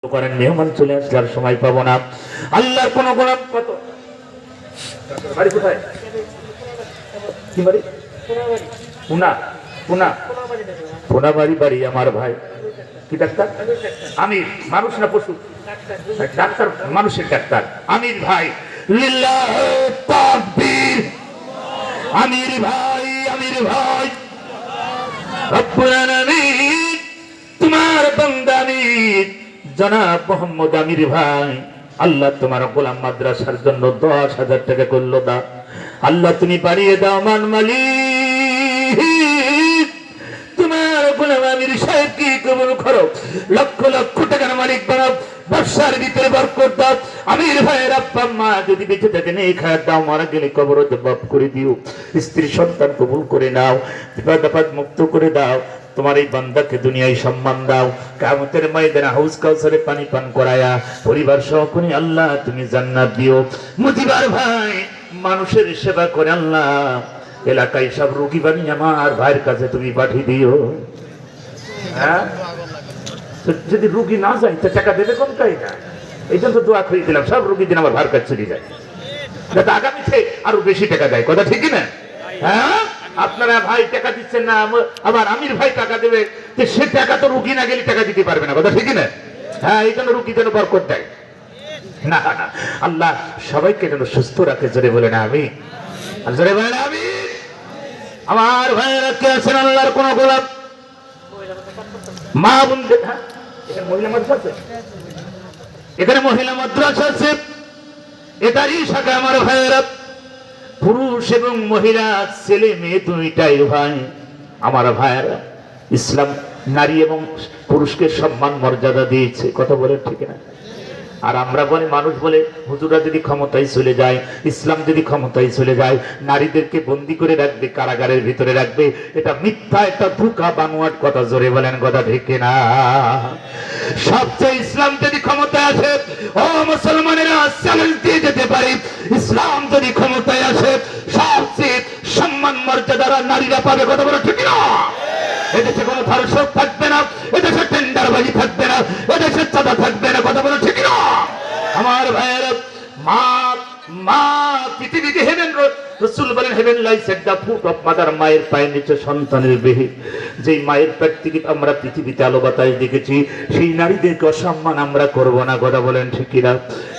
করেন মেহমান চলে আসলে আর সময় পাবো না। আল্লাহর কোন গোলাম কত বাড়ি কোথায়? কি বাড়ি? পুনা। পুনা পুনা বাড়ি বাড়ি আমার ভাই কি ডাক্তার? আমির। মানুষ না পশু? ডাক্তার মানুষের ডাক্তার আমির ভাই। লিল্লাহি তাকবীর। আমির ভাই, আমির ভাই, রব্বুল আলামিন তোমার বান্দা আমির জনাব মোহাম্মদ আমির ভাই, আল্লাহ তোমার গোলাম মাদ্রাসার জন্য 10,000 টাকা করলো দা। আল্লাহ তুমি বাড়িয়ে দাও মান মালিক, তোমার গোলাম আমির সাহেব কি কবুল করো, লক্ষ লক্ষ টাকার মালিক বানাও, ব্যবসার ভিতরে বরকত দাও। আমির ভাইয়ের আব্বা মা যদি বেঁচে থাকেন এই খায়াত দাও, মারা গেলে কবরে মাফ করে দিও, স্ত্রী সন্তান কবুল করে নাও, বিপদ আপদ মুক্ত করে দাও। তোমার এই বান্দাকে দুনিয়ায় সম্মান দাও, কিয়ামতের ময়দানে হাউস কাউসারে পানি পান করায়া পরিবার সহ করে আল্লাহ তুমি জান্নাত দিও। মুজিবার ভাই মানুষের সেবা করে আল্লাহ এলাকায় সব রোগী বানিয়ে আমার ভাইয়ের কাছে তুমি পাঠিয়ে দিও। হ্যাঁ, যদি রুগী না যায় তো টাকা দেবে কোন কাই না, এই জন্য তো দোয়া করে দিলাম সব রুগী দিন আমার ভাইয়ের কাছে চলে যায়, যাতে আগামীতে আরো বেশি টাকা দেয়। কথা ঠিক না? হ্যাঁ, আপনারা ভাই টাকা দিচ্ছেন না, আবার আমির ভাই টাকা দেবে, সে টাকা তো রুগী না গেলে টাকা দিতে পারবে না। কথা ঠিক না? হ্যাঁ, এই জন্য রুগী যেন বরকত দেয়। না না, আল্লাহ সবাইকে যেন সুস্থ রাখে। জোরে বলে না আমি, জোরে বলে না আমি। আমার ভাইয়েরা কে আছেন আল্লাহর কোন গোলাম? মা বোনদের, হ্যাঁ এখানে মহিলা মাদ্রাসা আছে, এখানে মহিলা মাদ্রাসা আছে, এটারই শাখা। আমার ভাইয়েরা পুরুষ এবং মহিলা ছেলে মেয়ে দুইটাই ভাই। আমার ভাইয়েরা ইসলাম নারী এবং পুরুষকে সম্মান মর্যাদা দিয়েছে। কথা বলে ঠিক না? আর আমরা বলি, মানুষ বলে হুজুরা যদি ক্ষমতায় চলে যায়, ইসলাম যদি ক্ষমতায় চলে যায়, নারীদেরকে বন্দি করে রাখবে, কারাগারের ভিতরে রাখবে। এটা মিথ্যা, এটা ধোঁকা বানোয়াট কথা। জোরে বলেন কথা ঠিক না? সবচেয়ে ইসলাম যদি ক্ষমতায় আসে, ও মুসলমানেরা চ্যালেঞ্জ দিয়ে যেতে পারি, ইসলাম যদি ক্ষমতায় আসে সবচেয়ে সম্মান মর্যাদারা নারীরা পাবে। কথা বলে ঠিক না? এদেশে কোনো ধর্ষক থাকবে না, এদেশে টেন্ডারবাজি থাকবে না, এদেশে চাঁদা থাকবে না। কথা বলে ঠিক না? আমার ভাইয়ের মা, মা পৃথিবীতে হেভেন, রাসূল বলেন heaven lies at the foot of mother, মায়ের পায়ের নিচে সন্তানের বেহে। যেই মায়ের পেট থেকে আমরা পৃথিবীতে আলো বাতাস দেখেছি, সেই নারীদেরকে অসম্মান আমরা করব না। কথা বলেন ঠিক না?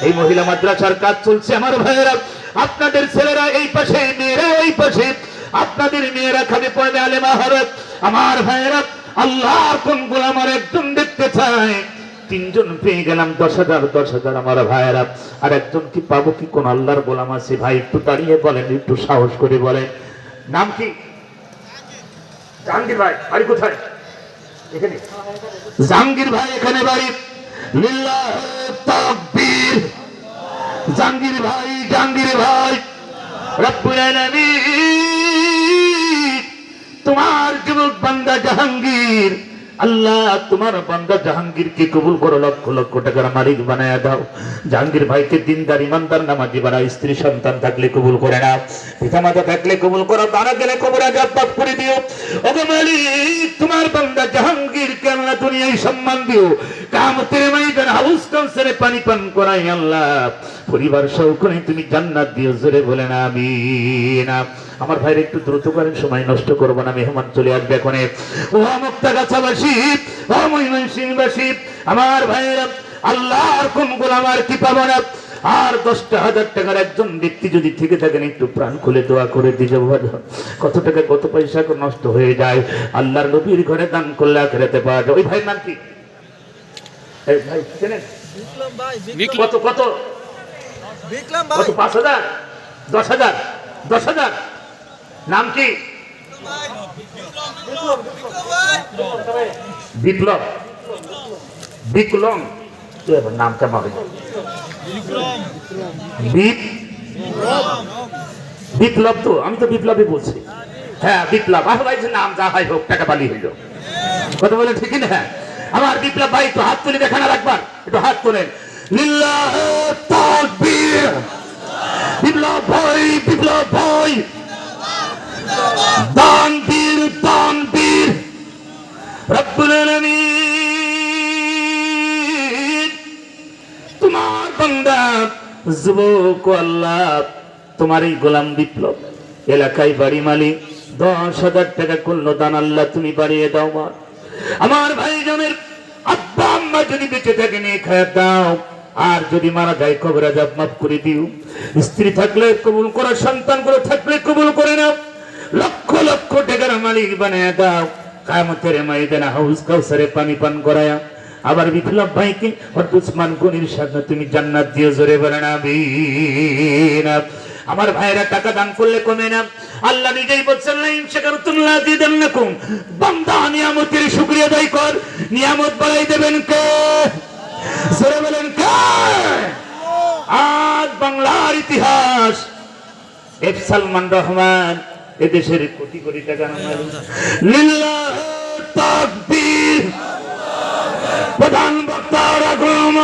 এই মহিলা মাদ্রাসার কাজ চলছে। আমার ভাইয়েরা, আপনাদের ছেলেরা এই পাশে, মেয়েরা এই পাশে, আপনাদের মেয়েরা খাবে পড়বে, আলেমা হবে। আমার ভাইয়েরা, আল্লাহর কোন গোলাম আর একজন দেখতে চায়? 3 জন পেয়ে গেলাম, 10,000 10,000। আমার ভাইয়েরা, আর একজন কি পাবো কি? কোন আল্লাহর গোলাম আছে ভাই? একটু দাঁড়িয়ে বলেন, একটু সাহস করে বলেন। নাম কি? জাহাঙ্গীর ভাই। বাড়ি কোথায়? এখানে জাহাঙ্গীর ভাই, এখানে বাড়ি। লিল্লাহি তাকবীর। জাহাঙ্গীর ভাই, জাহাঙ্গীর ভাই, রব্বুল আলামিন তোমার যুবক বান্দা জাহাঙ্গীর, আল্লাহ তোমার বান্দা জাহাঙ্গীরকে কবুল করো, লক্ষ লক্ষ টাকার মালিক বানায়া দাও। জাহাঙ্গীর ভাইকে দিনদার ইমানদার নামাজি বানাও, স্ত্রী সন্তান থাকলে কবুল করে নাও, পিতামাতা থাকলে কবুল করো, তারা গেলে কবরে আযাব করে দিও। ওগো মালিক, তোমার বান্দা জাহাঙ্গীরকে আল্লাহ দুনিয়ায় সম্মান দিও, কিয়ামতের ময়দানে হাউস কাউসারে পানি পান করাই আল্লাহ পরিবার সহ করে তুমি জান্নাত দিও। জোরে বলেন আমিন। আমার ভাইরা একটু দ্রুত করেন, সময় নষ্ট করব না, মেহমান চলে আসবে এখন। ও মুক্তাগাছাবাসী, ও ময়মনসিংহবাসী, আমার ভাইরা, আল্লাহর কোন গোলাম আর কি পাবো না? আর 10,000 টাকার একজন ব্যক্তি যদি থেকে থাকেন, একটু প্রাণ খুলে দোয়া করে দিতে। কত টাকা কত পয়সা নষ্ট হয়ে যায়, আল্লাহর নবীর ঘরে দান করলে আখিরাতে পাওয়া যায়। ওই ভাইয়ের নাম কি? এই ভাই চেনেন? কত কত কত? 5,000 10,000 10,000? নাম কি? বিপ্লব। বিক্রম নাম কেমন হবে? বিপ্লব। তো আমি তো বিপ্লবই বলছি। হ্যাঁ বিপ্লব। ভাই নাম যা হয় হোক, টাকা পালি হইল। কথা বলে ঠিক না? হ্যাঁ, আমার বিপ্লব ভাই তো হাত তুলে দেখান, আর একবার একটু হাত তোলেন। লিল্লাহি তাকবীর। বিপ্লব ভাই, বিপ্লব ভাই, দানবীর, দানবীর, রব্বুল আলামিন তোমার বান্দা যুবক আল্লাহ তোমার এই গোলাম বিপ্লব এলাকায় বাড়ি মালিক 10,000 টাকা করলো দান আল্লাহ তুমি বাড়িয়ে দাও মা আমার ভাইজানের আব্বা আম্মা যদি বেঁচে থাকে নিয়ে খায় দাও আর যদি মারা যায় কবর আযাব মাফ করে দিও স্ত্রী থাকলে কবুল করো সন্তান গুলো থাকলে কবুল করে নাও লক্ষ লক্ষ টাকার মালিক বানায় দাও কিয়ামতের ময়দানে হাউস কাউসারে পানি পান করায়া আবার বিপ্লব ভাইকে হযরত উসমান গনির সাথে তুমি জান্নাত দিও জোরে বলেন আমিন আমার ভাইরা টাকা দান করলে কমে না আল্লাহ নিজেই বলছেন লা ইন শাকারতুম লা আযীদান্নাকুম বান্দা নিয়ামতের শুকরিয়া আদায় কর নিয়ামত বাড়াই দেবেন কে জোরে বলেন কে আজ বাংলার ইতিহাস এফ সালমান রহমান এদেশের কোটি কোটি টাকা মালিক লিল্লাহ তাকবীর প্রধান বক্তা রাখলাম